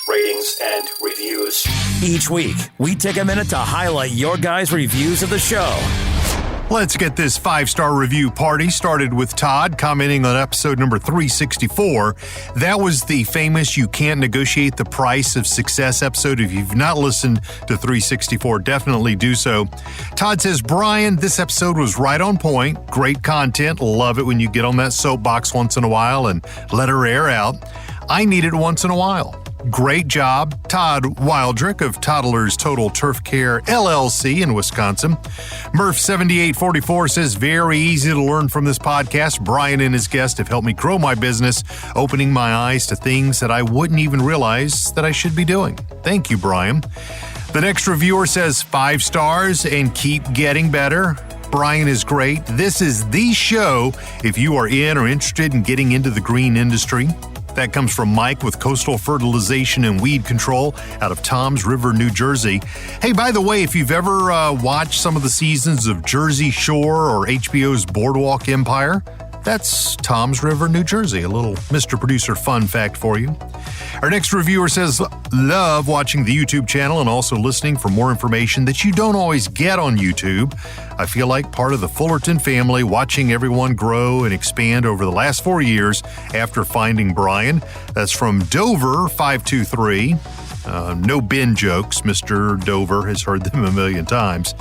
ratings, and reviews. Each week, we take a minute to highlight your guys' reviews of the show. Let's get this 5-star review party started with Todd commenting on episode number 364. That was the famous You Can't Negotiate the Price of Success episode. If you've not listened to 364, definitely do so. Todd says, Brian, this episode was right on point. Great content. Love it when you get on that soapbox once in a while and let her air out. I need it once in a while. Great job, Todd Wildrick of Toddlers Total Turf Care LLC in Wisconsin. Murph7844 says, very easy to learn from this podcast. Brian and his guest have helped me grow my business, opening my eyes to things that I wouldn't even realize that I should be doing. Thank you, Brian. The next reviewer says 5 stars and keep getting better. Brian is great. This is the show if you are in or interested in getting into the green industry. That comes from Mike with Coastal Fertilization and Weed Control out of Toms River, New Jersey. Hey, by the way, if you've ever watched some of the seasons of Jersey Shore or HBO's Boardwalk Empire, that's Toms River, New Jersey. A little Mr. Producer fun fact for you. Our next reviewer says, love watching the YouTube channel and also listening for more information that you don't always get on YouTube. I feel like part of the Fullerton family, watching everyone grow and expand over the last 4 years after finding Brian. That's from Dover523. No bin jokes. Mr. Dover has heard them a million times.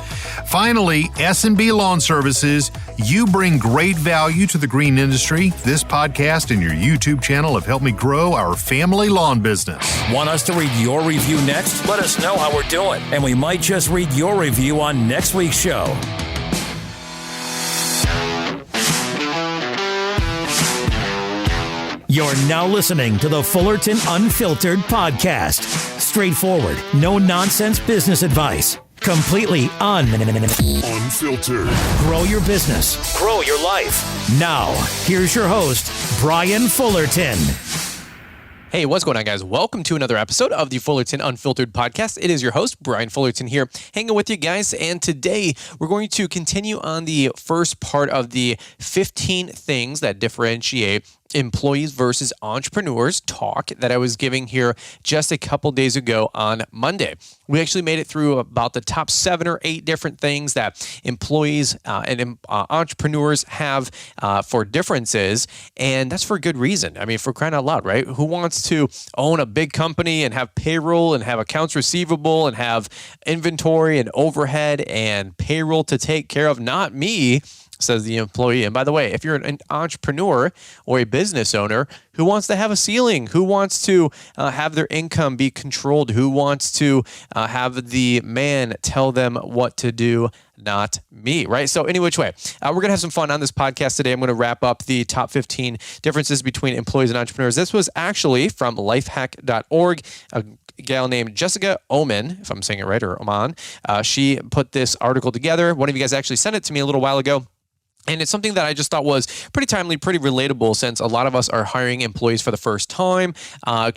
Finally, S&B Lawn Services. You bring great value to the green industry. This podcast and your YouTube channel have helped me grow our family lawn business. Want us to read your review next? Let us know how we're doing, and we might just read your review on next week's show. You're now listening to the Fullerton Unfiltered podcast. Straightforward, no nonsense business advice. Completely unfiltered. Grow your business. Grow your life. Now, here's your host, Brian Fullerton. Hey, what's going on, guys? Welcome to another episode of the Fullerton Unfiltered podcast. It is your host, Brian Fullerton here, hanging with you guys. And today, we're going to continue on the first part of the 15 things that differentiate employees versus entrepreneurs talk that I was giving here just a couple days ago on Monday. We actually made it through about the top 7 or 8 different things that employees and entrepreneurs have for differences, and that's for a good reason. I mean, for crying out loud, right? Who wants to own a big company and have payroll and have accounts receivable and have inventory and overhead and payroll to take care of? Not me, says the employee. And by the way, if you're an entrepreneur or a business owner who wants to have a ceiling, who wants to have their income be controlled, who wants to have the man tell them what to do, not me, right? So any which way, we're going to have some fun on this podcast today. I'm going to wrap up the top 15 differences between employees and entrepreneurs. This was actually from lifehack.org. A gal named Jessica Oman, if I'm saying it right, or Oman. She put this article together. One of you guys actually sent it to me a little while ago. And it's something that I just thought was pretty timely, pretty relatable, since a lot of us are hiring employees for the first time.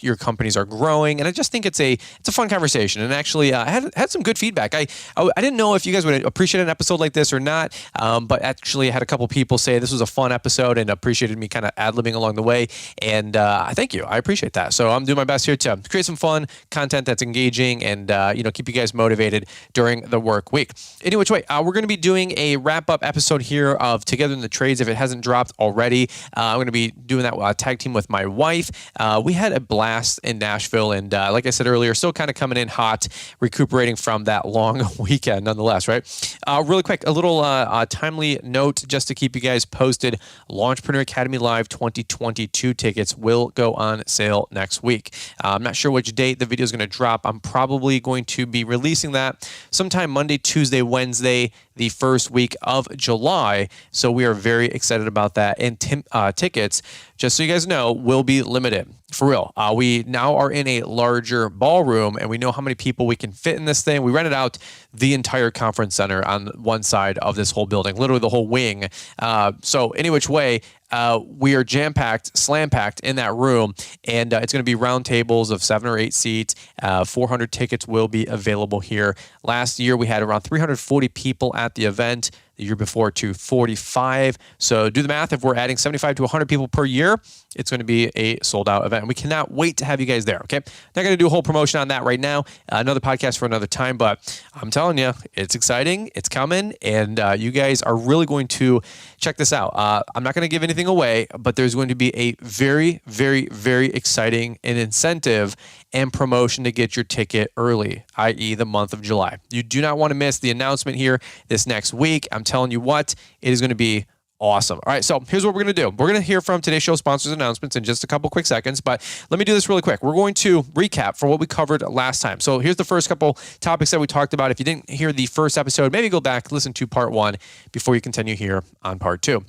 Your companies are growing, and I just think it's a fun conversation. And actually, I had some good feedback. I didn't know if you guys would appreciate an episode like this or not, but actually, I had a couple people say this was a fun episode and appreciated me kind of ad-libbing along the way. And thank you. I appreciate that. So I'm doing my best here to create some fun content that's engaging and keep you guys motivated during the work week. Any which way, we're going to be doing a wrap-up episode here of Together in the Trades if it hasn't dropped already. I'm going to be doing that tag team with my wife. We had a blast in Nashville, and like I said earlier, still kind of coming in hot, recuperating from that long weekend nonetheless, right? Really quick, a little timely note just to keep you guys posted. Launchpreneur Academy Live 2022 tickets will go on sale next week. I'm not sure which date the video is going to drop. I'm probably going to be releasing that sometime Monday, Tuesday, Wednesday, the first week of July. So we are very excited about that. And tickets, just so you guys know, will be limited. For real. We now are in a larger ballroom, and we know how many people we can fit in this thing. We rented out the entire conference center on one side of this whole building, literally the whole wing. So any which way, we are jam-packed, slam-packed in that room, and it's going to be round tables of 7 or 8 seats. 400 tickets will be available here. Last year, we had around 340 people at the event. The year before, 245. So do the math. If we're adding 75 to 100 people per year, it's going to be a sold out event. And we cannot wait to have you guys there. Okay. Not going to do a whole promotion on that right now. Another podcast for another time, but I'm telling you, it's exciting. It's coming. And you guys are really going to check this out. I'm not going to give anything away, but there's going to be a very, very, very exciting and incentive and promotion to get your ticket early, i.e. the month of July. You do not want to miss the announcement here this next week. I'm telling you what, it is going to be awesome. All right, so here's what we're going to do. We're going to hear from today's show sponsors announcements in just a couple quick seconds, but let me do this really quick. We're going to recap for what we covered last time. So here's the first couple topics that we talked about. If you didn't hear the first episode, maybe go back, listen to part 1 before you continue here on part 2.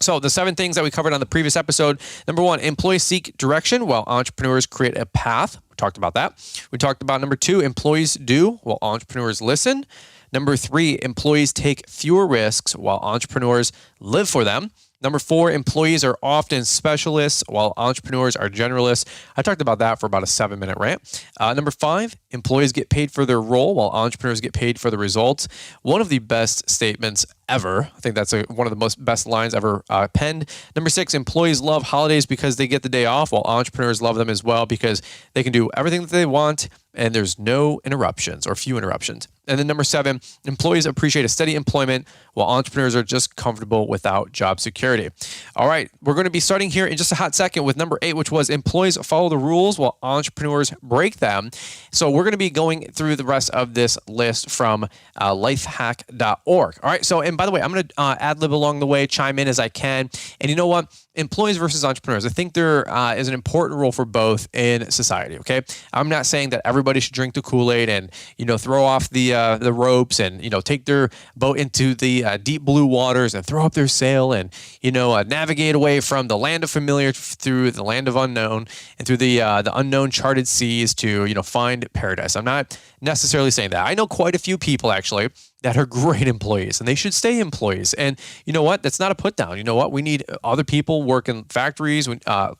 So the 7 things that we covered on the previous episode. Number 1, employees seek direction while entrepreneurs create a path. We talked about that. We talked about number 2, employees do while entrepreneurs listen. Number 3, employees take fewer risks while entrepreneurs live for them. Number 4, employees are often specialists while entrepreneurs are generalists. I talked about that for about a 7-minute rant. Number 5, employees get paid for their role while entrepreneurs get paid for the results. One of the best statements ever. I think that's one of the best lines ever penned. Number 6, employees love holidays because they get the day off, while entrepreneurs love them as well because they can do everything that they want and there's no interruptions or few interruptions. And then number 7, employees appreciate a steady employment while entrepreneurs are just comfortable without job security. All right, we're going to be starting here in just a hot second with number 8, which was employees follow the rules while entrepreneurs break them. So we're going to be going through the rest of this list from lifehack.org. All right, so and by the way, I'm going to ad-lib along the way, chime in as I can. And you know what? Employees versus entrepreneurs. I think there is an important role for both in society. Okay, I'm not saying that everybody should drink the Kool-Aid and throw off the ropes and take their boat into the deep blue waters and throw up their sail and navigate away from the land of familiar through the land of unknown and through the unknown charted seas to find paradise. I'm not necessarily saying that. I know quite a few people actually that are great employees and they should stay employees. And you know what? That's not a put down. You know what? We need other people working factories,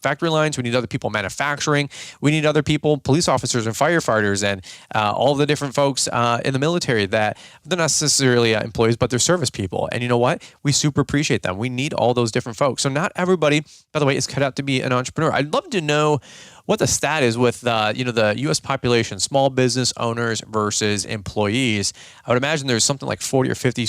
factory lines. We need other people manufacturing. We need other people, police officers and firefighters and all the different folks in the military that they're not necessarily employees, but they're service people. And you know what? We super appreciate them. We need all those different folks. So not everybody, by the way, is cut out to be an entrepreneur. I'd love to know what the stat is with the U.S. population, small business owners versus employees. I would imagine there's something like 40 or 50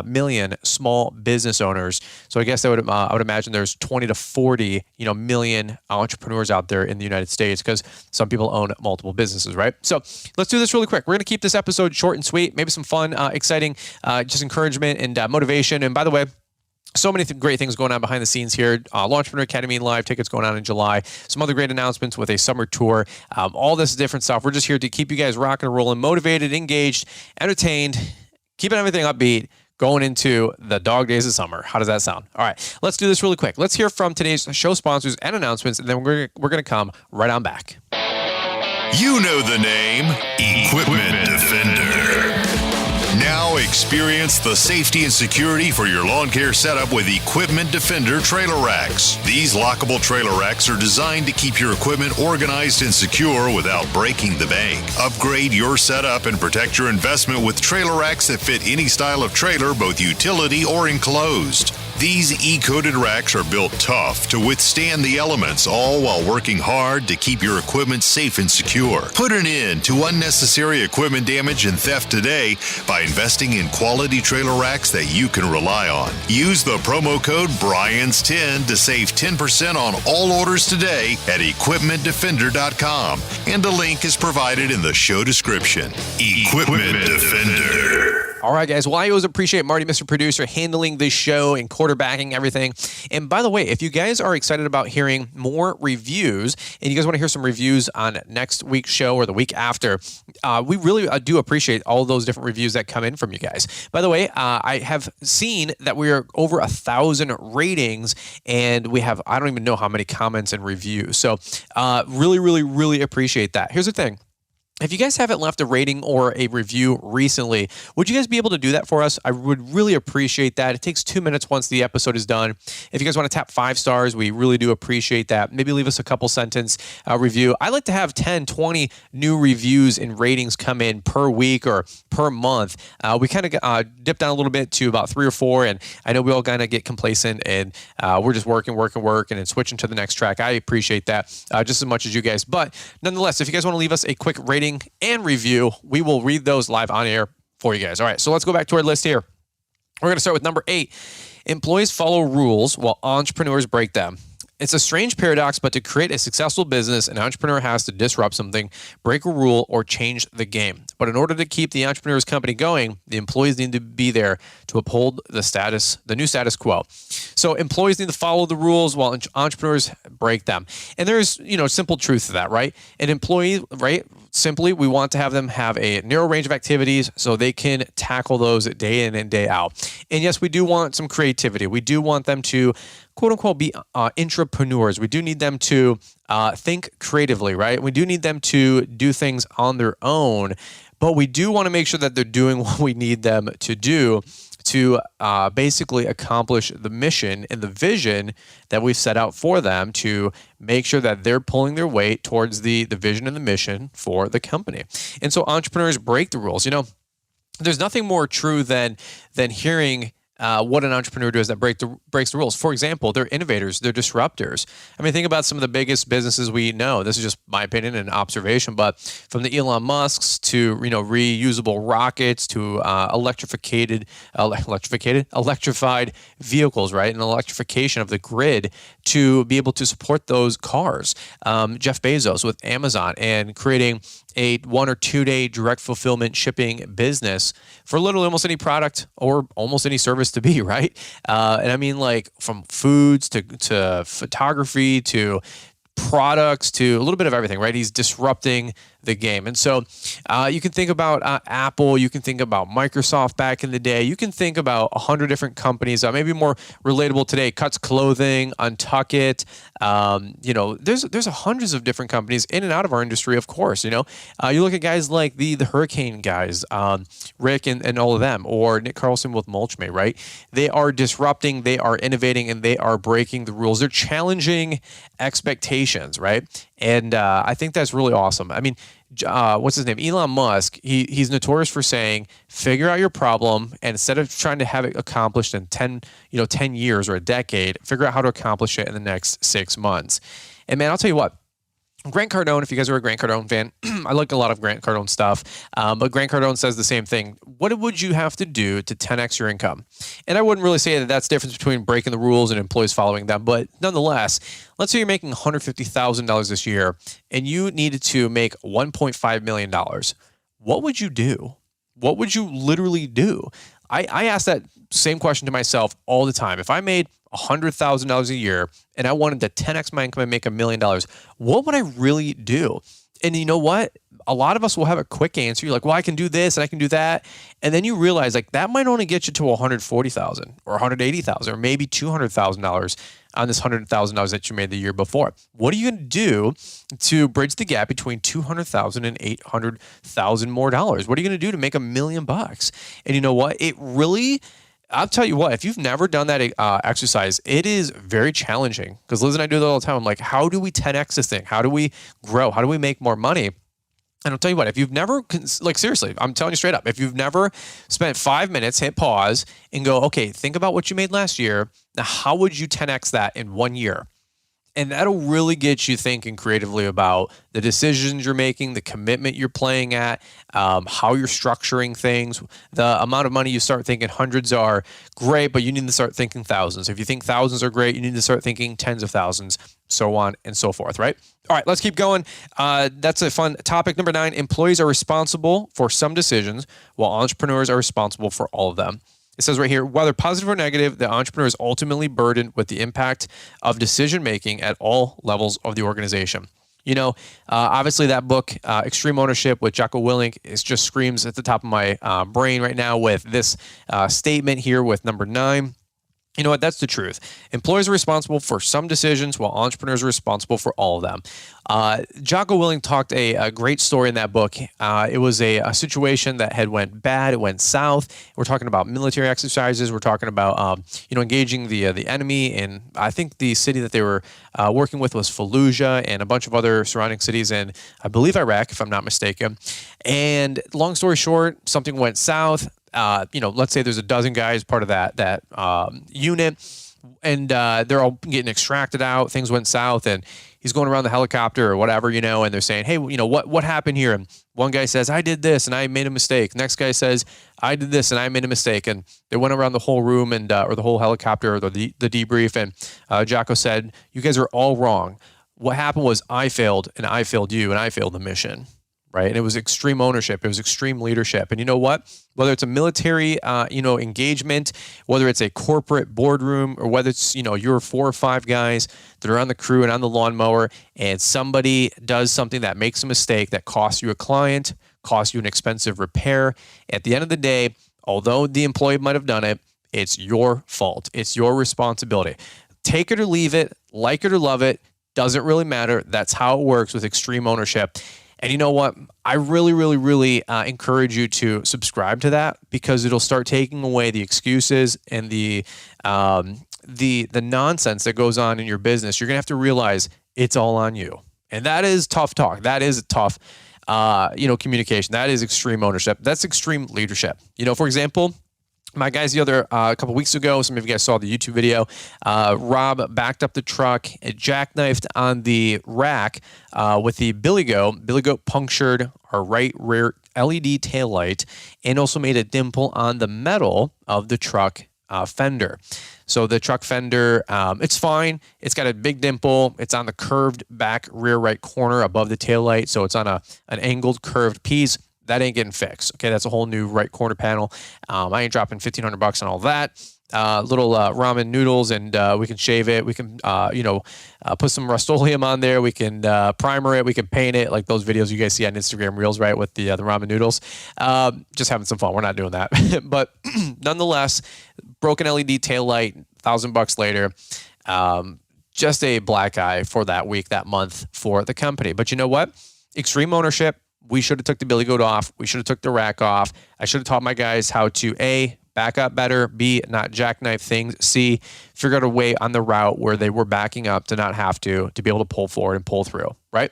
million small business owners. So I guess I would imagine there's 20 to 40 million entrepreneurs out there in the United States because some people own multiple businesses, right? So let's do this really quick. We're going to keep this episode short and sweet, maybe some fun, exciting, just encouragement and motivation. And by the way, so many great things going on behind the scenes here. Launchpreneur Academy live tickets going on in July. Some other great announcements with a summer tour. All this different stuff. We're just here to keep you guys rocking and rolling, motivated, engaged, entertained, keeping everything upbeat, going into the dog days of summer. How does that sound? All right, let's do this really quick. Let's hear from today's show sponsors and announcements, and then we're going to come right on back. You know the name Equipment Defender. Now experience the safety and security for your lawn care setup with Equipment Defender trailer racks. These lockable trailer racks are designed to keep your equipment organized and secure without breaking the bank. Upgrade your setup and protect your investment with trailer racks that fit any style of trailer, both utility or enclosed. These E-coated racks are built tough to withstand the elements, all while working hard to keep your equipment safe and secure. Put an end to unnecessary equipment damage and theft today by investing in quality trailer racks that you can rely on. Use the promo code BRYANS10 to save 10% on all orders today at equipmentdefender.com. And a link is provided in the show description. Equipment Defender. All right, guys. Well, I always appreciate Marty, Mr. Producer, handling this show and quarterbacking everything. And by the way, if you guys are excited about hearing more reviews and you guys want to hear some reviews on next week's show or the week after, we really do appreciate all those different reviews that come in from you guys. By the way, I have seen that we are over 1,000 ratings and we have, I don't even know how many comments and reviews. So really, really, really appreciate that. Here's the thing. If you guys haven't left a rating or a review recently, would you guys be able to do that for us? I would really appreciate that. It takes 2 minutes once the episode is done. If you guys want to tap 5 stars, we really do appreciate that. Maybe leave us a couple sentence review. I like to have 10, 20 new reviews and ratings come in per week or per month. We kind of dip down a little bit to about 3 or 4, and I know we all kind of get complacent and we're just working and switching to the next track. I appreciate that just as much as you guys. But nonetheless, if you guys want to leave us a quick rating and review, we will read those live on air for you guys. All right, so let's go back to our list here. We're going to start with number 8. Employees follow rules while entrepreneurs break them. It's a strange paradox, but to create a successful business, an entrepreneur has to disrupt something, break a rule, or change the game. But in order to keep the entrepreneur's company going, the employees need to be there to uphold the new status quo. So employees need to follow the rules while entrepreneurs break them. And there's, simple truth to that, right? An employee, right? Simply, we want to have them have a narrow range of activities so they can tackle those day in and day out. And yes, we do want some creativity. We do want them to, quote unquote, be intrapreneurs. We do need them to think creatively, right? We do need them to do things on their own, but we do want to make sure that they're doing what we need them to do to basically accomplish the mission and the vision that we've set out for them, to make sure that they're pulling their weight towards the vision and the mission for the company. And so entrepreneurs break the rules. There's nothing more true than hearing what an entrepreneur does that breaks the rules. For example, they're innovators, they're disruptors. I mean, think about some of the biggest businesses we know. This is just my opinion and observation, but from the Elon Musks to reusable rockets to electrified vehicles, right, and electrification of the grid to be able to support those cars. Jeff Bezos with Amazon and creating a 1 or 2 day direct fulfillment shipping business for literally almost any product or almost any service to be, right? And I mean, like, from foods to photography to products to a little bit of everything, right? He's disrupting the game. And so you can think about Apple, you can think about Microsoft back in the day, you can think about 100 different companies, maybe more relatable today, Cuts Clothing, Untuckit, there's hundreds of different companies in and out of our industry, of course. You look at guys like the Hurricane guys, Rick and all of them, or Nick Carlson with Mulchmate, right? They are disrupting, they are innovating, and they are breaking the rules. They're challenging expectations, right? And I think that's really awesome. I mean, what's his name? Elon Musk, he's notorious for saying, figure out your problem, and instead of trying to have it accomplished in 10 years or a decade, figure out how to accomplish it in the next 6 months. And man, I'll tell you what, Grant Cardone, if you guys are a Grant Cardone fan, I like a lot of Grant Cardone stuff, but Grant Cardone says the same thing. What would you have to do to 10x your income? And I wouldn't really say that that's the difference between breaking the rules and employees following them, but nonetheless, let's say you're making $150,000 this year and you needed to make $1.5 million. What would you do? What would you literally do? I ask that same question to myself all the time. If I made $100,000 a year and I wanted to 10x my income and make $1 million, what would I really do? And you know what? A lot of us will have a quick answer. You're like, well, I can do this and I can do that. And then you realize like that might only get you to $140,000 or $180,000 or maybe $200,000 on this $100,000 that you made the year before. What are you going to do to bridge the gap between $200,000 and $800,000 more dollars? What are you going to do to make $1 million? And you know what? I'll tell you what, if you've never done that exercise, it is very challenging, because Liz and I do that all the time. I'm like, how do we 10x this thing? How do we grow? How do we make more money? And I'll tell you what, if you've never, seriously, I'm telling you straight up, if you've never spent 5 minutes, hit pause and go, okay, think about what you made last year. Now, how would you 10x that in 1 year? And that'll really get you thinking creatively about the decisions you're making, the commitment you're playing at, how you're structuring things. The amount of money you start thinking hundreds are great, but you need to start thinking thousands. If you think thousands are great, you need to start thinking tens of thousands, so on and so forth, right? All right, let's keep going. That's a fun topic. Number 9, employees are responsible for some decisions, while entrepreneurs are responsible for all of them. It says right here, whether positive or negative, the entrepreneur is ultimately burdened with the impact of decision-making at all levels of the organization. Obviously that book, Extreme Ownership with Jocko Willink, just screams at the top of my brain right now with this statement here with number 9. You know what? That's the truth. Employees are responsible for some decisions while entrepreneurs are responsible for all of them. Jocko Willing talked a great story in that book. It was a situation that had went bad. It went south. We're talking about military exercises. We're talking about, engaging the enemy. And I think the city that they were working with was Fallujah and a bunch of other surrounding cities in, I believe, Iraq, if I'm not mistaken. And long story short, something went south. Let's say there's a dozen guys part of that unit, and they're all getting extracted out. Things went south, and he's going around the helicopter or whatever, and they're saying, hey, what happened here? And one guy says, I did this and I made a mistake. Next guy says, I did this and I made a mistake. And they went around the whole room and or the whole helicopter or the debrief, and Jocko said, you guys are all wrong. What happened was I failed and I failed you and I failed the mission. Right. And it was extreme ownership. It was extreme leadership. And you know what? Whether it's a military, engagement, whether it's a corporate boardroom, or whether it's, your 4 or 5 guys that are on the crew and on the lawnmower, and somebody does something that makes a mistake that costs you a client, costs you an expensive repair. At the end of the day, although the employee might have done it, it's your fault. It's your responsibility. Take it or leave it, like it or love it, doesn't really matter. That's how it works with extreme ownership. And you know what? I really, really, really encourage you to subscribe to that, because it'll start taking away the excuses and the nonsense that goes on in your business. You're going to have to realize it's all on you. And that is tough talk. That is tough, communication. That is extreme ownership. That's extreme leadership. For example, my guys a couple weeks ago, some of you guys saw the YouTube video, Rob backed up the truck, it jackknifed on the rack with the Billy Goat. Billy Goat punctured our right rear LED taillight and also made a dimple on the metal of the truck fender. So the truck fender, it's fine. It's got a big dimple. It's on the curved back rear right corner above the taillight. So it's on an angled curved piece. That ain't getting fixed. Okay, that's a whole new right corner panel. I ain't dropping $1,500 on all that. Little ramen noodles, and we can shave it. We can, put some Rust-Oleum on there. We can primer it. We can paint it, like those videos you guys see on Instagram Reels, right, with the ramen noodles. Just having some fun. We're not doing that, but nonetheless, broken LED tail light, $1,000 later. Just a black eye for that week, that month for the company. But you know what? Extreme ownership. We should have took the Billy Goat off. We should have took the rack off. I should have taught my guys how to A, back up better, B, not jackknife things, C, figure out a way on the route where they were backing up to not have to be able to pull forward and pull through, right?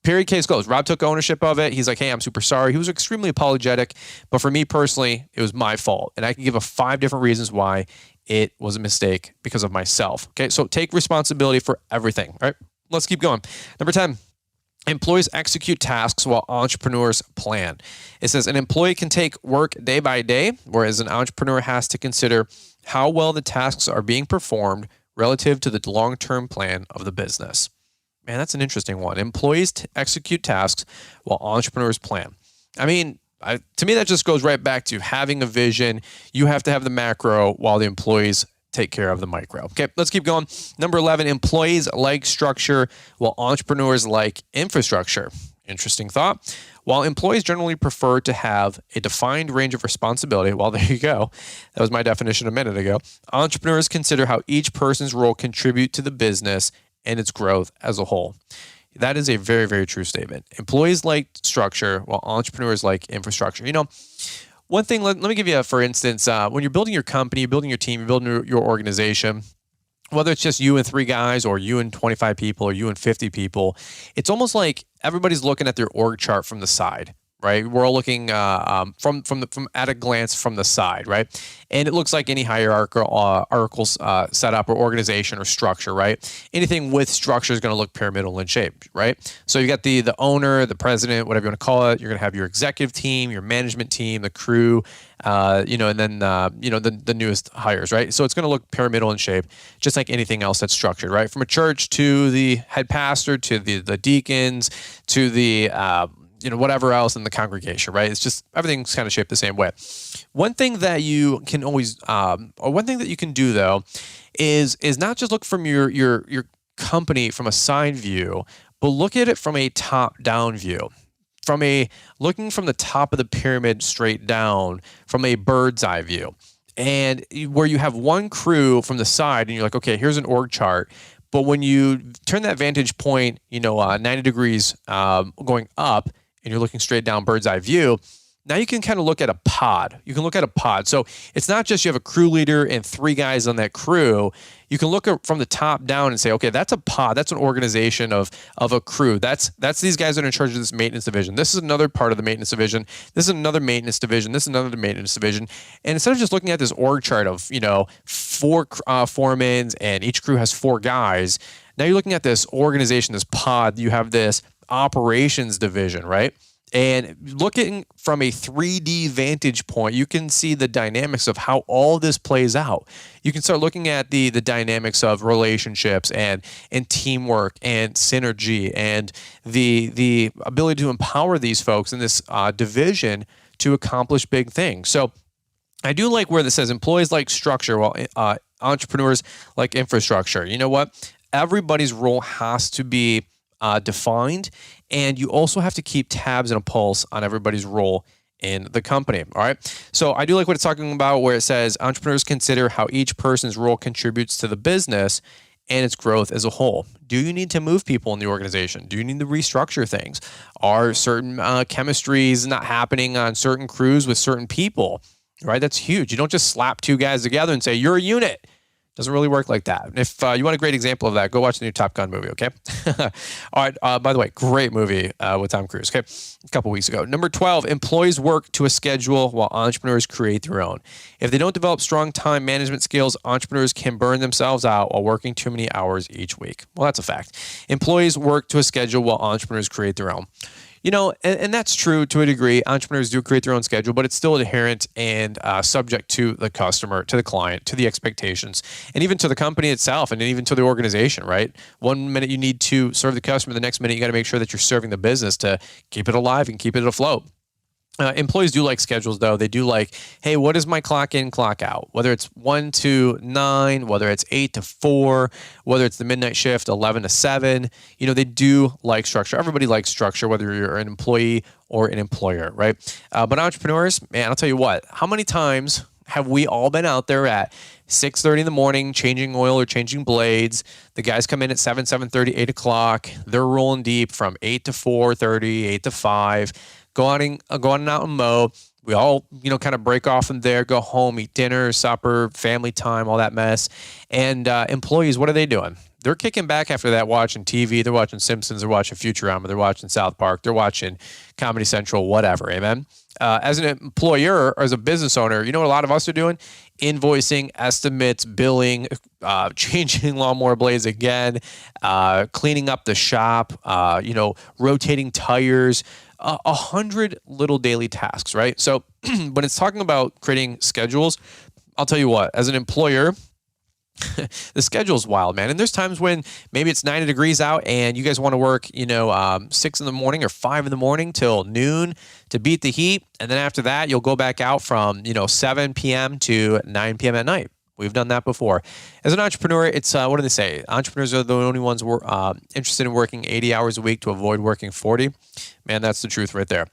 Period, case closed. Rob took ownership of it. He's like, hey, I'm super sorry. He was extremely apologetic, but for me personally, it was my fault. And I can give 5 different reasons why it was a mistake because of myself. Okay, so take responsibility for everything, right? Let's keep going. Number 10. Employees execute tasks while entrepreneurs plan. It says an employee can take work day by day, whereas an entrepreneur has to consider how well the tasks are being performed relative to the long-term plan of the business. Man, that's an interesting one. Employees execute tasks while entrepreneurs plan. I mean, to me, that just goes right back to having a vision. You have to have the macro while the employees take care of the micro. Okay, let's keep going. Number 11, employees like structure while entrepreneurs like infrastructure. Interesting thought. While employees generally prefer to have a defined range of responsibility, well, there you go. That was my definition a minute ago. Entrepreneurs consider how each person's role contribute to the business and its growth as a whole. That is a very, very true statement. Employees like structure while entrepreneurs like infrastructure. One thing, let me give you, for instance, when you're building your company, you're building your team, you're building your organization, whether it's just you and 3 guys or you and 25 people or you and 50 people, it's almost like everybody's looking at their org chart from the side, right? We're all looking from at a glance from the side, right? And it looks like any hierarchical setup or organization or structure, right? Anything with structure is going to look pyramidal in shape, right? So you got the owner, the president, whatever you want to call it. You're going to have your executive team, your management team, the crew, and then the newest hires, right? So it's going to look pyramidal in shape, just like anything else that's structured, right? From a church to the head pastor to the deacons to the whatever else in the congregation, right? It's just everything's kind of shaped the same way. One thing that you can always, or one thing that you can do though, is not just look from your company from a side view, but look at it from a top-down view. Looking from the top of the pyramid straight down, from a bird's eye view. and where you have one crew from the side and you're like, okay, here's an org chart. But when you turn that vantage point, 90 degrees going up and you're looking straight down bird's eye view, now you can kind of look at a pod. You can look at a pod. So it's not just you have a crew leader and 3 guys on that crew. You can look from the top down and say, okay, that's a pod. That's an organization of a crew. That's these guys that are in charge of this maintenance division. This is another part of the maintenance division. This is another maintenance division. This is another maintenance division. And instead of just looking at this org chart of, 4 foremans and each crew has 4 guys, now you're looking at this organization, this pod. You have this operations division, right? And looking from a 3D vantage point, you can see the dynamics of how all this plays out. You can start looking at the dynamics of relationships and teamwork and synergy and the ability to empower these folks in this division to accomplish big things. So I do like where this says employees like structure while entrepreneurs like infrastructure. You know what? Everybody's role has to be defined, and you also have to keep tabs and a pulse on everybody's role in the company. All right. So I do like what it's talking about where it says entrepreneurs consider how each person's role contributes to the business and its growth as a whole. Do you need to move people in the organization? Do you need to restructure things? Are certain chemistries not happening on certain crews with certain people? Right. That's huge. You don't just slap 2 guys together and say, you're a unit. Doesn't really work like that. If you want a great example of that, go watch the new Top Gun movie, okay? All right, by the way, great movie with Tom Cruise, okay? A couple weeks ago. Number 12, employees work to a schedule while entrepreneurs create their own. If they don't develop strong time management skills, entrepreneurs can burn themselves out while working too many hours each week. Well, that's a fact. Employees work to a schedule while entrepreneurs create their own. And that's true to a degree. Entrepreneurs do create their own schedule, but it's still inherent and subject to the customer, to the client, to the expectations, and even to the company itself, and even to the organization, right? One minute you need to serve the customer, the next minute you got to make sure that you're serving the business to keep it alive and keep it afloat. Employees do like schedules, though. They do like, hey, what is my clock in, clock out? Whether it's 1 to 9, whether it's 8 to 4, whether it's the midnight shift, 11 to 7. They do like structure. Everybody likes structure, whether you're an employee or an employer, right? But entrepreneurs, man, I'll tell you what, how many times have we all been out there at 6:30 in the morning, changing oil or changing blades? The guys come in at 7, 7:30, 8 o'clock. They're rolling deep from 8 to 4:30, 8 to 5. Go on out and mow. We all, kind of break off from there, go home, eat dinner, supper, family time, all that mess. And employees, what are they doing? They're kicking back after that, watching TV. They're watching Simpsons. They're watching Futurama. They're watching South Park. They're watching Comedy Central, whatever. Amen. As an employer or as a business owner, you know what a lot of us are doing? Invoicing, estimates, billing, changing lawnmower blades again, cleaning up the shop, rotating tires, 100 little daily tasks, right? So when it's talking about creating schedules, I'll tell you what, as an employer, the schedule's wild, man. And there's times when maybe it's 90 degrees out and you guys want to work, 6 in the morning or 5 in the morning till noon to beat the heat. And then after that, you'll go back out from, 7 p.m. to 9 p.m. at night. We've done that before. As an entrepreneur, it's, what do they say? Entrepreneurs are the only ones interested in working 80 hours a week to avoid working 40. Man, that's the truth right there.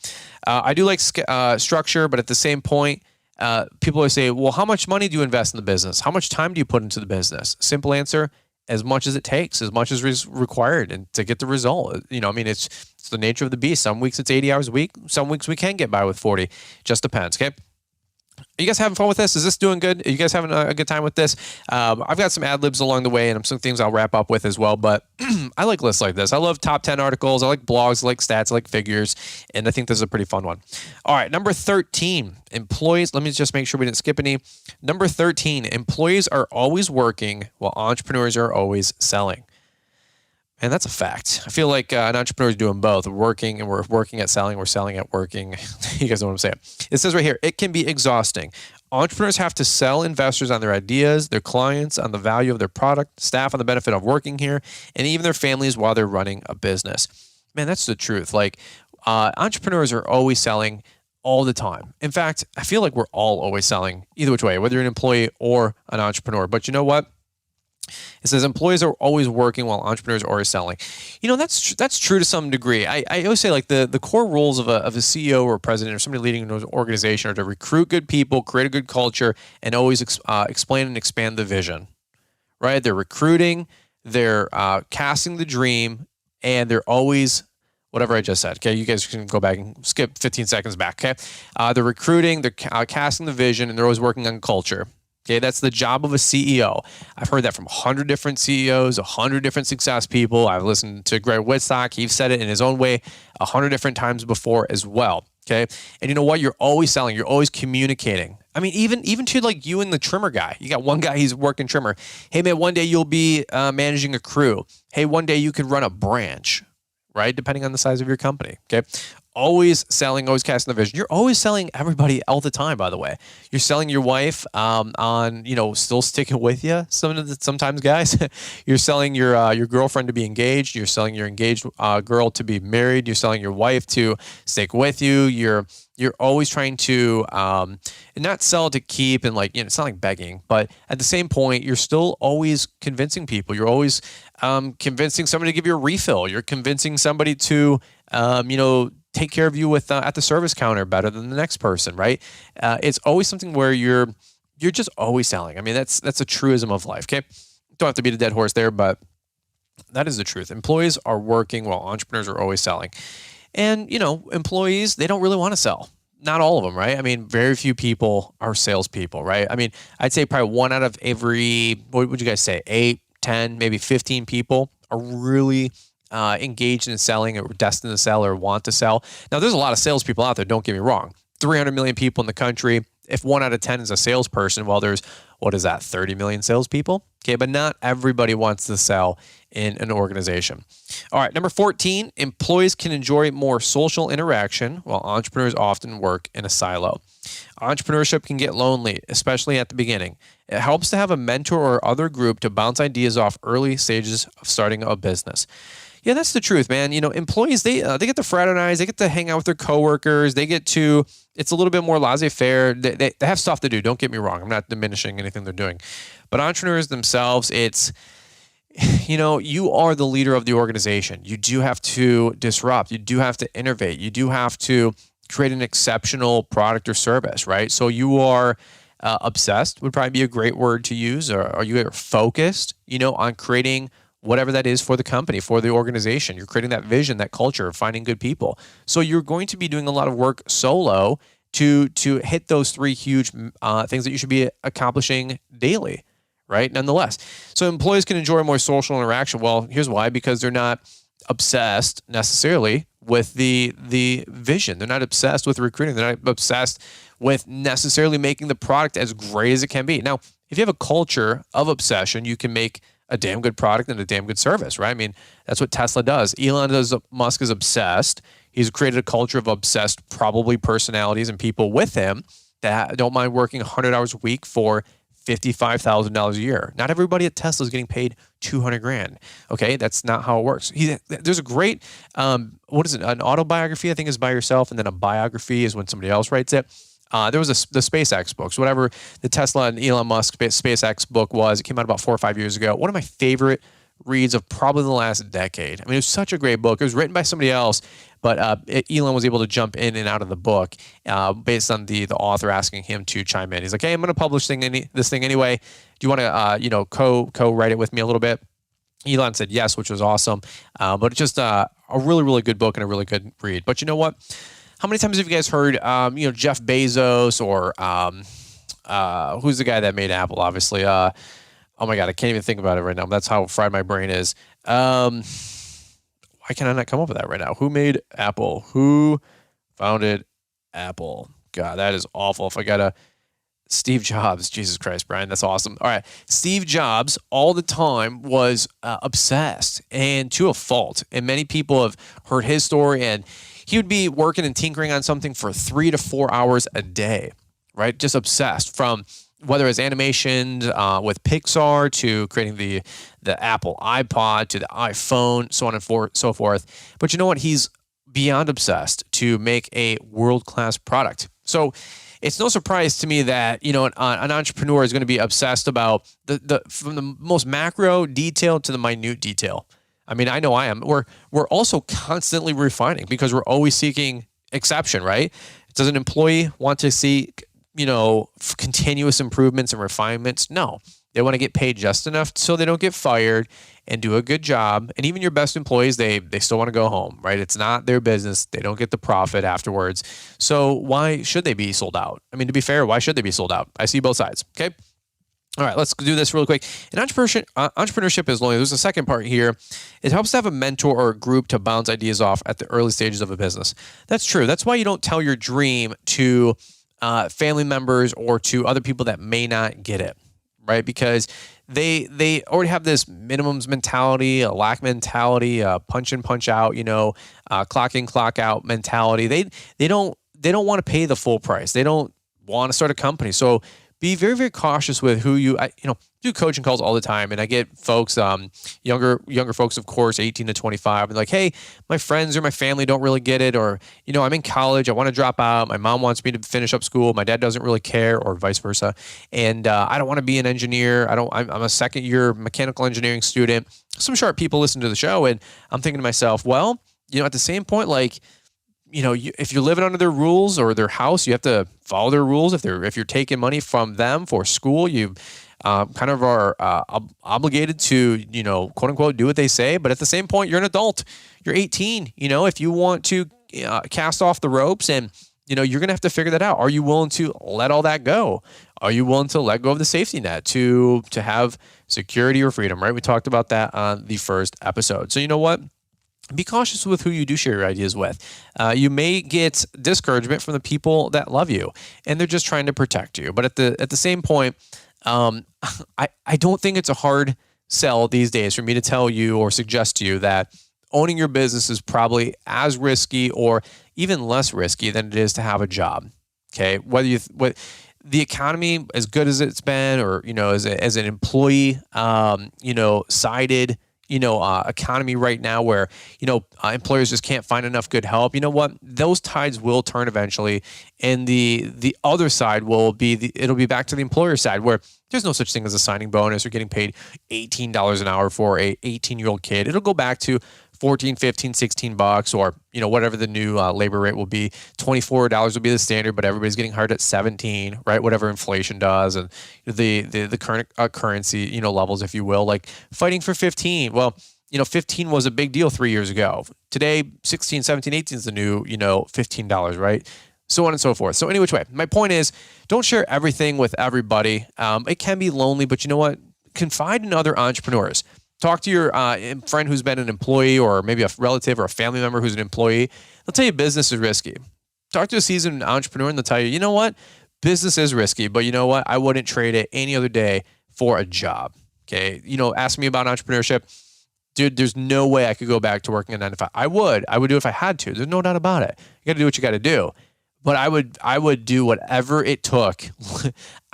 I do like structure, but at the same point, people always say, well, how much money do you invest in the business? How much time do you put into the business? Simple answer, as much as it takes, as much as is required and to get the result. It's the nature of the beast. Some weeks it's 80 hours a week. Some weeks we can get by with 40. Just depends, okay? Are you guys having fun with this? Is this doing good? Are you guys having a good time with this? I've got some ad libs along the way and some things I'll wrap up with as well. But I like lists like this. I love top 10 articles. I like blogs, I like stats, I like figures. And I think this is a pretty fun one. All right, number 13, employees. Let me just make sure we didn't skip any. Number 13, employees are always working while entrepreneurs are always selling. And that's a fact. I feel like an entrepreneur is doing both. We're working and we're working at selling. We're selling at working. You guys know what I'm saying. It says right here, it can be exhausting. Entrepreneurs have to sell investors on their ideas, their clients, on the value of their product, staff on the benefit of working here, and even their families while they're running a business. Man, that's the truth. Like entrepreneurs are always selling all the time. In fact, I feel like we're all always selling either which way, whether you're an employee or an entrepreneur. But you know what? It says employees are always working while entrepreneurs are always selling. That's true to some degree. I always say like the core roles of a CEO or a president or somebody leading an organization are to recruit good people, create a good culture, and always explain and expand the vision. Right? They're recruiting, they're casting the dream, and they're always whatever I just said. Okay, you guys can go back and skip 15 seconds back. Okay, they're recruiting, they're casting the vision, and they're always working on culture. Okay, that's the job of a CEO. I've heard that from 100 different CEOs, 100 different success people. I've listened to Greg Wittstock. He's said it in his own way 100 different times before as well. Okay, and you know what? You're always selling. You're always communicating. I mean, even to like you and the trimmer guy. You got one guy, he's working trimmer. Hey man, one day you'll be managing a crew. Hey, one day you could run a branch, right? Depending on the size of your company. Okay. Always selling, always casting the vision. You're always selling everybody all the time, by the way. You're selling your wife on, still sticking with you. Sometimes, guys, you're selling your girlfriend to be engaged. You're selling your engaged girl to be married. You're selling your wife to stick with you. You're always trying to not sell to keep and it's not like begging, but at the same point, you're still always convincing people. You're always convincing somebody to give you a refill. You're convincing somebody to, take care of you with at the service counter better than the next person, right? It's always something where you're just always selling. I mean, that's a truism of life. Okay, don't have to beat a dead horse there, but that is the truth. Employees are working while entrepreneurs are always selling, and employees, they don't really want to sell. Not all of them, right? I mean, very few people are salespeople, right? I mean, I'd say probably one out of every, what would you guys say, 8, 10, maybe 15 people are really engaged in selling or destined to sell or want to sell. Now, there's a lot of salespeople out there, don't get me wrong. 300 million people in the country. If 1 out of 10 is a salesperson, well, there's, 30 million salespeople? Okay, but not everybody wants to sell in an organization. All right, number 14, employees can enjoy more social interaction while entrepreneurs often work in a silo. Entrepreneurship can get lonely, especially at the beginning. It helps to have a mentor or other group to bounce ideas off early stages of starting a business. Yeah, that's the truth, man. Employees, they get to fraternize, they get to hang out with their coworkers, it's a little bit more laissez-faire. They have stuff to do, don't get me wrong. I'm not diminishing anything they're doing. But entrepreneurs themselves, it's, you are the leader of the organization. You do have to disrupt. You do have to innovate. You do have to create an exceptional product or service, right? So you are obsessed would probably be a great word to use, or you are focused, on creating whatever that is for the company, for the organization. You're creating that vision, that culture of finding good people. So you're going to be doing a lot of work solo to hit those 3 huge things that you should be accomplishing daily, right? Nonetheless. So employees can enjoy more social interaction. Well, here's why, because they're not obsessed necessarily with the vision. They're not obsessed with recruiting. They're not obsessed with necessarily making the product as great as it can be. Now, if you have a culture of obsession, you can make a damn good product and a damn good service, right? I mean, that's what Tesla does. Elon Musk is obsessed. He's created a culture of obsessed, probably personalities and people with him that don't mind working 100 hours a week for $55,000 a year. Not everybody at Tesla is getting paid $200,000. Okay, that's not how it works. There's a great, an autobiography I think is by yourself, and then a biography is when somebody else writes it. There was the SpaceX books, whatever the Tesla and Elon Musk SpaceX book was. It came out about 4 or 5 years ago. One of my favorite reads of probably the last decade. I mean, it was such a great book. It was written by somebody else, but Elon was able to jump in and out of the book based on the author asking him to chime in. He's like, hey, I'm going to publish this thing anyway. Do you want to co-write it with me a little bit? Elon said yes, which was awesome. But it's just a really, really good book and a really good read. But you know what? How many times have you guys heard, Jeff Bezos or who's the guy that made Apple, obviously? Oh, my God, I can't even think about it right now. That's how fried my brain is. Why can I not come up with that right now? Who made Apple? Who founded Apple? God, that is awful. If I got to... Steve Jobs. Jesus Christ, Brian. That's awesome. All right. Steve Jobs all the time was obsessed, and to a fault. And many people have heard his story, and he would be working and tinkering on something for 3 to 4 hours a day, right? Just obsessed, from whether it's animation with Pixar to creating the Apple iPod to the iPhone, so on and so forth. But you know what? He's beyond obsessed to make a world-class product. So it's no surprise to me that, an entrepreneur is going to be obsessed about from the most macro detail to the minute detail. I mean, I know I am. We're also constantly refining because we're always seeking exception, right? Does an employee want to see, continuous improvements and refinements? No. They want to get paid just enough so they don't get fired and do a good job. And even your best employees, they still want to go home, right? It's not their business. They don't get the profit afterwards. So why should they be sold out? I mean, to be fair, why should they be sold out? I see both sides. Okay. All right, let's do this really quick. And entrepreneurship is lonely. There's a second part here. It helps to have a mentor or a group to bounce ideas off at the early stages of a business. That's true. That's why you don't tell your dream to family members or to other people that may not get it, right? Because they already have this minimums mentality, a lack mentality, a punch in, punch out, clock in, clock out mentality. They don't want to pay the full price. They don't want to start a company. So be very, very cautious with who you do coaching calls all the time. And I get folks, younger folks, of course, 18 to 25, and like, hey, my friends or my family don't really get it. Or, I'm in college. I want to drop out. My mom wants me to finish up school. My dad doesn't really care, or vice versa. And I don't want to be an engineer. I'm a second year mechanical engineering student. Some sharp people listen to the show, and I'm thinking to myself, well, at the same point, like, if you're living under their rules or their house, you have to follow their rules. If you're taking money from them for school, you kind of are obligated to, quote unquote, do what they say. But at the same point, you're an adult. You're 18. If you want to cast off the ropes, and you're going to have to figure that out. Are you willing to let all that go? Are you willing to let go of the safety net to have security or freedom? Right? We talked about that on the first episode. So you know what? Be cautious with who you do share your ideas with. You may get discouragement from the people that love you, and they're just trying to protect you. But at the same point, I don't think it's a hard sell these days for me to tell you or suggest to you that owning your business is probably as risky or even less risky than it is to have a job. Okay, what the economy, as good as it's been, or as an employee, sided. Economy right now where, employers just can't find enough good help. You know what? Those tides will turn eventually. And the other side it'll be back to the employer side where there's no such thing as a signing bonus or getting paid $18 an hour for a 18-year-old kid. It'll go back to $14, $15, $16, or, whatever the new labor rate will be. $24 will be the standard, but everybody's getting hired at 17, right? Whatever inflation does, and the current currency, levels, if you will, like fighting for 15. Well, 15 was a big deal 3 years ago. Today, 16, 17, 18 is the new, $15, right? So on and so forth. So any which way, my point is, don't share everything with everybody. It can be lonely, but you know what? Confide in other entrepreneurs. Talk to your friend who's been an employee, or maybe a relative or a family member who's an employee. They'll tell you business is risky. Talk to a seasoned entrepreneur and they'll tell you, you know what? Business is risky, but you know what? I wouldn't trade it any other day for a job. Okay. Ask me about entrepreneurship. Dude, there's no way I could go back to working a 9 to 5. I would do it if I had to. There's no doubt about it. You got to do what you got to do. But I would do whatever it took.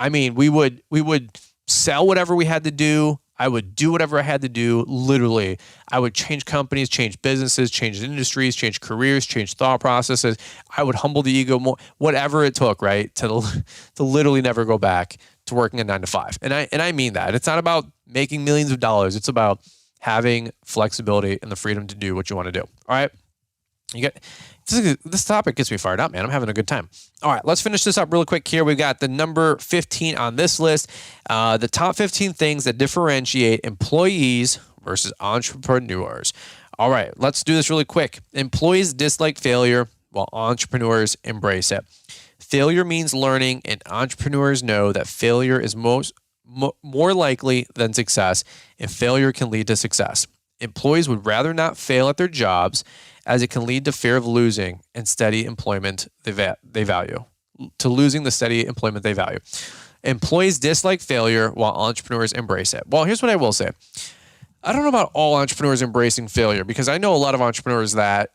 I mean, we would sell whatever we had to do. I would do whatever I had to do. Literally, I would change companies, change businesses, change industries, change careers, change thought processes. I would humble the ego more, whatever it took, right? To literally never go back to working a 9 to 5. And I mean that. It's not about making millions of dollars. It's about having flexibility and the freedom to do what you want to do. All right. This topic gets me fired up, man. I'm having a good time. All right, let's finish this up really quick here. We've got the number 15 on this list, the top 15 things that differentiate employees versus entrepreneurs. All right, let's do this really quick. Employees dislike failure while entrepreneurs embrace it. Failure means learning, and entrepreneurs know that failure is more likely than success, and failure can lead to success. Employees would rather not fail at their jobs, as it can lead to fear of losing and steady employment they value. To losing the steady employment they value. Employees dislike failure while entrepreneurs embrace it. Well, here's what I will say. I don't know about all entrepreneurs embracing failure, because I know a lot of entrepreneurs that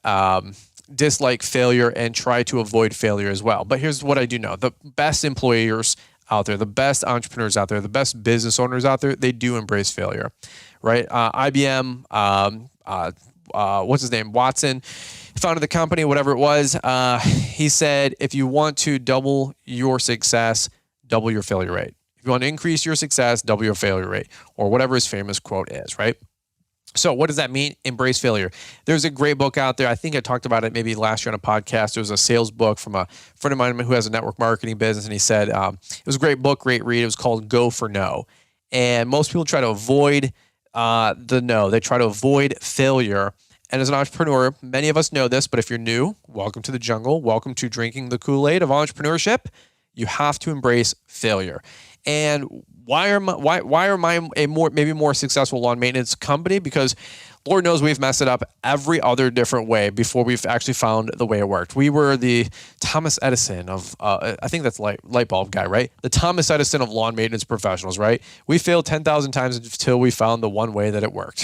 dislike failure and try to avoid failure as well. But here's what I do know. The best employers out there, the best entrepreneurs out there, the best business owners out there, they do embrace failure, right? IBM, what's his name? Watson founded the company, whatever it was. He said, if you want to double your success, double your failure rate. If you want to increase your success, double your failure rate, or whatever his famous quote is, right? So what does that mean? Embrace failure. There's a great book out there. I think I talked about it maybe last year on a podcast. It was a sales book from a friend of mine who has a network marketing business. And he said, it was a great book, great read. It was called Go for No. And most people try to avoid the no. They try to avoid failure. And as an entrepreneur, many of us know this, but if you're new, welcome to the jungle. Welcome to drinking the Kool-Aid of entrepreneurship. You have to embrace failure. And why am I a more successful lawn maintenance company? Because Lord knows we've messed it up every other different way before we've actually found the way it worked. We were the Thomas Edison of, I think that's light bulb guy, right? The Thomas Edison of lawn maintenance professionals, right? We failed 10,000 times until we found the one way that it worked.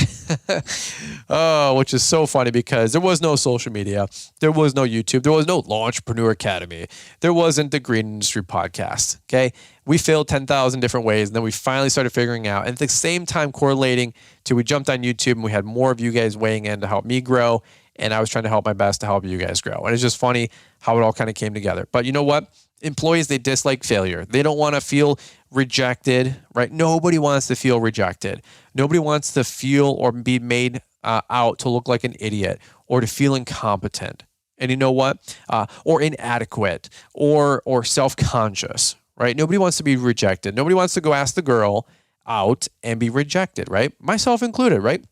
Which is so funny because there was no social media. There was no YouTube. There was no Lawntrepreneur Academy. There wasn't the Green Industry Podcast, okay? We failed 10,000 different ways, and then we finally started figuring out. And at the same time, correlating to we jumped on YouTube, and we had more of you guys weighing in to help me grow, and I was trying to help my best to help you guys grow. And it's just funny how it all kind of came together. But you know what? Employees, they dislike failure. They don't want to feel rejected, right? Nobody wants to feel rejected. Nobody wants to feel or be made out to look like an idiot or to feel incompetent. And you know what? Or inadequate or self-conscious. Right? Nobody wants to be rejected. Nobody wants to go ask the girl out and be rejected, right? Myself included, right?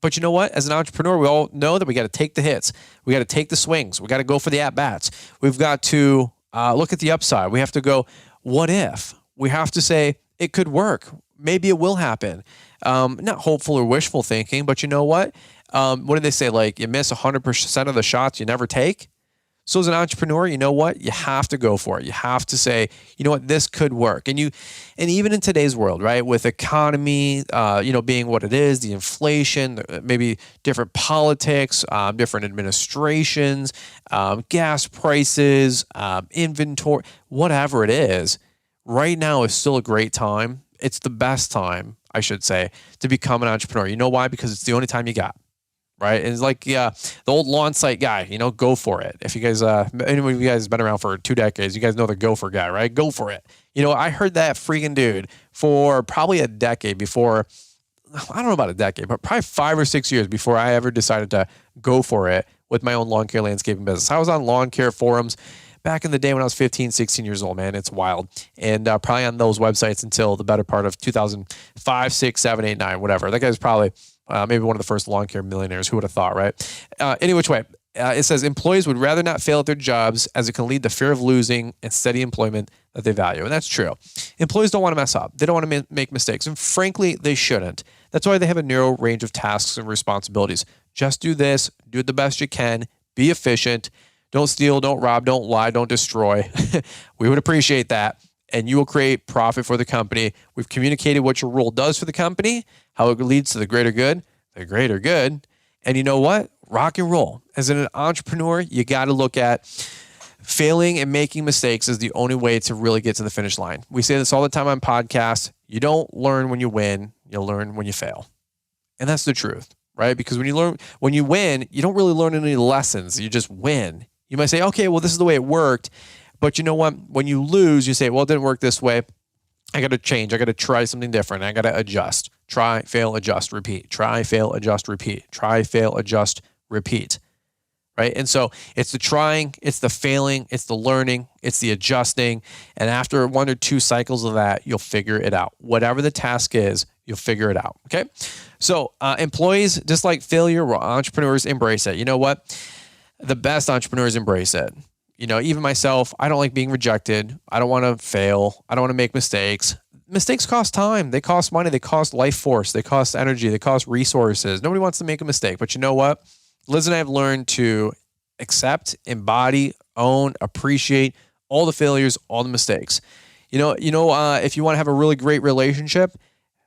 But you know what? As an entrepreneur, we all know that we got to take the hits. We got to take the swings. We got to go for the at-bats. We've got to look at the upside. We have to go, what if? We have to say, it could work. Maybe it will happen. Not hopeful or wishful thinking, but you know what? What do they say? Like, you miss 100% of the shots you never take. So as an entrepreneur, you know what? You have to go for it. You have to say, you know what, this could work. And even in today's world, right, with economy, being what it is, the inflation, maybe different politics, different administrations, gas prices, inventory, whatever it is, right now is still a great time. It's the best time, I should say, to become an entrepreneur. You know why? Because it's the only time you got. Right. And it's like the old lawn site guy, go for it. If you guys, anyone of you guys has been around for 2 decades, you guys know the gopher guy, right? Go for it. I heard that freaking dude for probably a decade before, I don't know about a decade, but probably 5 or 6 years before I ever decided to go for it with my own lawn care landscaping business. I was on lawn care forums back in the day when I was 15, 16 years old, man. It's wild. And probably on those websites until the better part of 2005, 6, 7, 8, 9, whatever. That guy's probably maybe one of the first lawn care millionaires. Who would have thought, right? Any which way, it says employees would rather not fail at their jobs as it can lead to fear of losing and steady employment that they value. And that's true. Employees don't want to mess up. They don't want to make mistakes. And frankly, they shouldn't. That's why they have a narrow range of tasks and responsibilities. Just do this. Do it the best you can. Be efficient. Don't steal. Don't rob. Don't lie. Don't destroy. We would appreciate that. And you will create profit for the company. We've communicated what your role does for the company, how it leads to the greater good. And you know what? Rock and roll. As an entrepreneur, you got to look at failing and making mistakes is the only way to really get to the finish line. We say this all the time on podcasts. You don't learn when you win. You learn when you fail. And that's the truth, right? Because when you win, you don't really learn any lessons. You just win. You might say, okay, well, this is the way it worked. But you know what? When you lose, you say, well, it didn't work this way. I got to change. I got to try something different. I got to adjust. Try, fail, adjust, repeat. Try, fail, adjust, repeat. Try, fail, adjust, repeat. Right? And so it's the trying, it's the failing, it's the learning, it's the adjusting. And after 1 or 2 cycles of that, you'll figure it out. Whatever the task is, you'll figure it out. Okay? So employees, just like failure, entrepreneurs embrace it. You know what? The best entrepreneurs embrace it. Even myself, I don't like being rejected. I don't want to fail. I don't want to make mistakes. Mistakes cost time. They cost money. They cost life force. They cost energy. They cost resources. Nobody wants to make a mistake. But you know what? Liz and I have learned to accept, embody, own, appreciate all the failures, all the mistakes. If you want to have a really great relationship,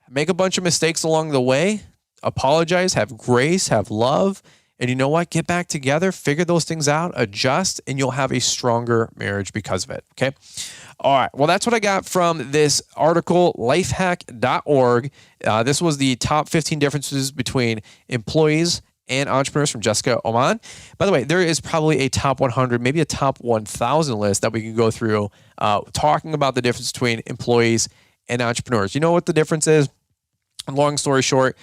make a bunch of mistakes along the way, apologize, have grace, have love. And you know what? Get back together, figure those things out, adjust, and you'll have a stronger marriage because of it. Okay. All right. Well, that's what I got from this article, lifehack.org. This was the top 15 differences between employees and Entrepreneurs from Jessica Oman. By the way, there is probably a top 100, maybe a top 1,000 list that we can go through talking about the difference between employees and entrepreneurs. You know what the difference is? Long story short,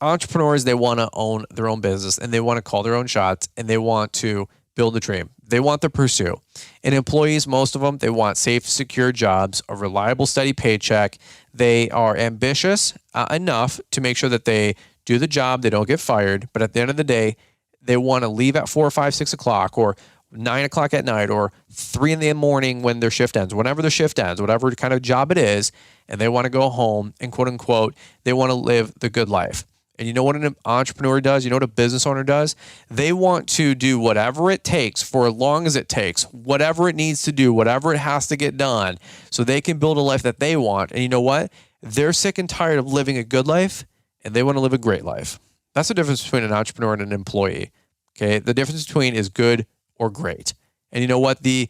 entrepreneurs, they want to own their own business and they want to call their own shots and they want to build a dream. They want to pursue. And employees, most of them, they want safe, secure jobs, a reliable, steady paycheck. They are ambitious enough to make sure that they do the job, they don't get fired, but at the end of the day, they want to leave at 4 or 5, 6 o'clock or 9 o'clock at night or 3 in the morning when their shift ends, whenever their shift ends, whatever kind of job it is, and they want to go home and quote unquote, they want to live the good life. And you know what an entrepreneur does? You know what a business owner does? They want to do whatever it takes for as long as it takes, whatever it needs to do, whatever it has to get done so they can build a life that they want. And you know what? They're sick and tired of living a good life and they want to live a great life. That's the difference between an entrepreneur and an employee. Okay. The difference between is good or great. And you know what? The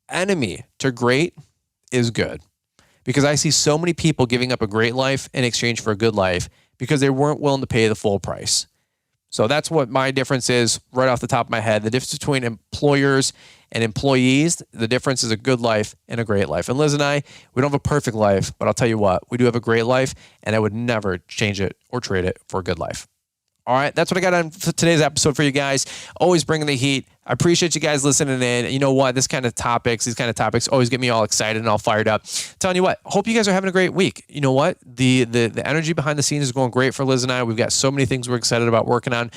enemy to great is good. Because I see so many people giving up a great life in exchange for a good life because they weren't willing to pay the full price. So that's what my difference is right off the top of my head. The difference between employers and employees, the difference is a good life and a great life. And Liz and I, we don't have a perfect life, but I'll tell you what, we do have a great life and I would never change it or trade it for a good life. All right, that's what I got on today's episode for you guys. Always bringing the heat. I appreciate you guys listening in. You know what? These kind of topics always get me all excited and all fired up. Telling you what, hope you guys are having a great week. You know what? The energy behind the scenes is going great for Liz and I. We've got so many things we're excited about working on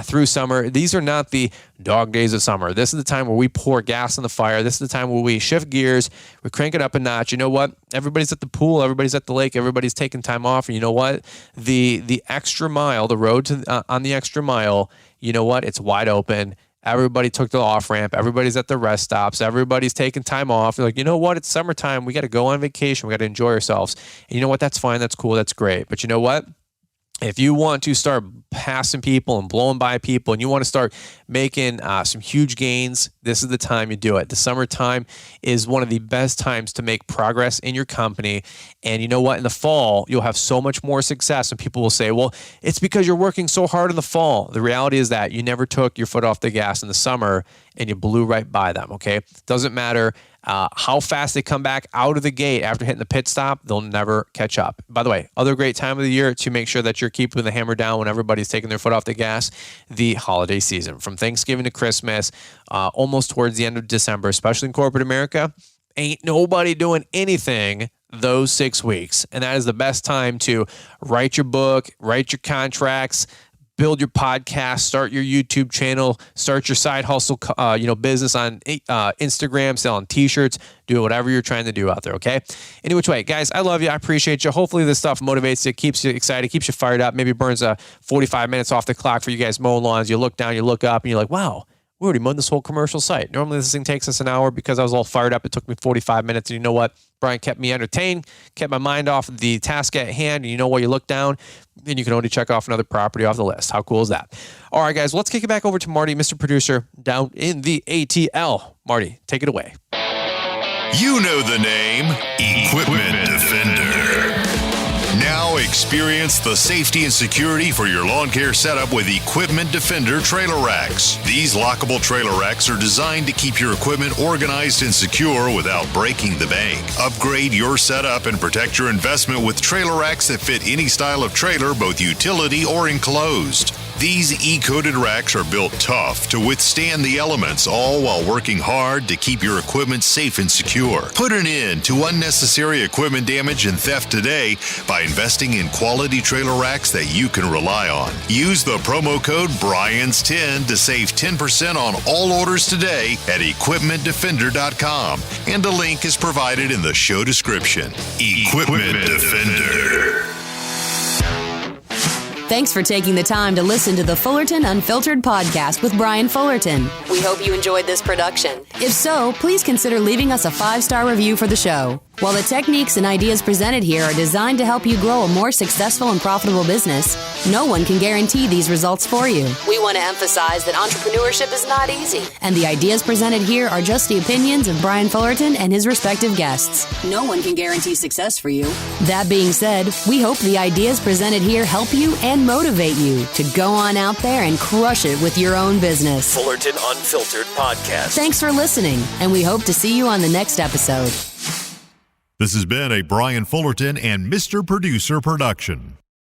through summer. These are not the dog days of summer. This is the time where we pour gas on the fire. This is the time where we shift gears. We crank it up a notch. You know what? Everybody's at the pool. Everybody's at the lake. Everybody's taking time off. And you know what? The extra mile, the road to on the extra mile, you know what? It's wide open. Everybody took the off-ramp. Everybody's at the rest stops. Everybody's taking time off. They're like, you know what? It's summertime. We got to go on vacation. We got to enjoy ourselves. And you know what? That's fine. That's cool. That's great. But you know what? If you want to start passing people and blowing by people and you want to start making some huge gains, this is the time you do it. The summertime is one of the best times to make progress in your company. And you know what? In the fall, you'll have so much more success. And people will say, well, it's because you're working so hard in the fall. The reality is that you never took your foot off the gas in the summer and you blew right by them, okay? Doesn't matter how fast they come back out of the gate after hitting the pit stop, they'll never catch up. By the way, other great time of the year to make sure that you're keeping the hammer down when everybody's taking their foot off the gas, the holiday season. From Thanksgiving to Christmas, almost towards the end of December, especially in corporate America, ain't nobody doing anything those 6 weeks. And that is the best time to write your book, write your contracts, build your podcast, start your YouTube channel, start your side hustle, business on Instagram, selling t-shirts, do whatever you're trying to do out there, okay? Any which way, guys, I love you. I appreciate you. Hopefully this stuff motivates you, keeps you excited, keeps you fired up, maybe burns 45 minutes off the clock for you guys mowing lawns. You look down, you look up, and you're like, wow, we already mowed this whole commercial site. Normally this thing takes us an hour. Because I was all fired up, it took me 45 minutes. And you know what? Brian kept me entertained, kept my mind off the task at hand. And you know what? You look down and you can already check off another property off the list. How cool is that? All right, guys, let's kick it back over to Marty, Mr. Producer, down in the ATL. Marty, take it away. You know the name, Equipment Defender. Now experience the safety and security for your lawn care setup with Equipment Defender trailer racks. These lockable trailer racks are designed to keep your equipment organized and secure without breaking the bank. Upgrade your setup and protect your investment with trailer racks that fit any style of trailer, both utility or enclosed. These E-coated racks are built tough to withstand the elements, all while working hard to keep your equipment safe and secure. Put an end to unnecessary equipment damage and theft today by investing in quality trailer racks that you can rely on. Use the promo code BRYANS10 to save 10% on all orders today at equipmentdefender.com. And a link is provided in the show description. Equipment Defender. Thanks for taking the time to listen to the Fullerton Unfiltered podcast with Brian Fullerton. We hope you enjoyed this production. If so, please consider leaving us a 5-star review for the show. While the techniques and ideas presented here are designed to help you grow a more successful and profitable business, no one can guarantee these results for you. We want to emphasize that entrepreneurship is not easy, and the ideas presented here are just the opinions of Brian Fullerton and his respective guests. No one can guarantee success for you. That being said, we hope the ideas presented here help you and motivate you to go on out there and crush it with your own business. Fullerton Unfiltered Podcast. Thanks for listening, and we hope to see you on the next episode. This has been a Brian Fullerton and Mr. Producer production.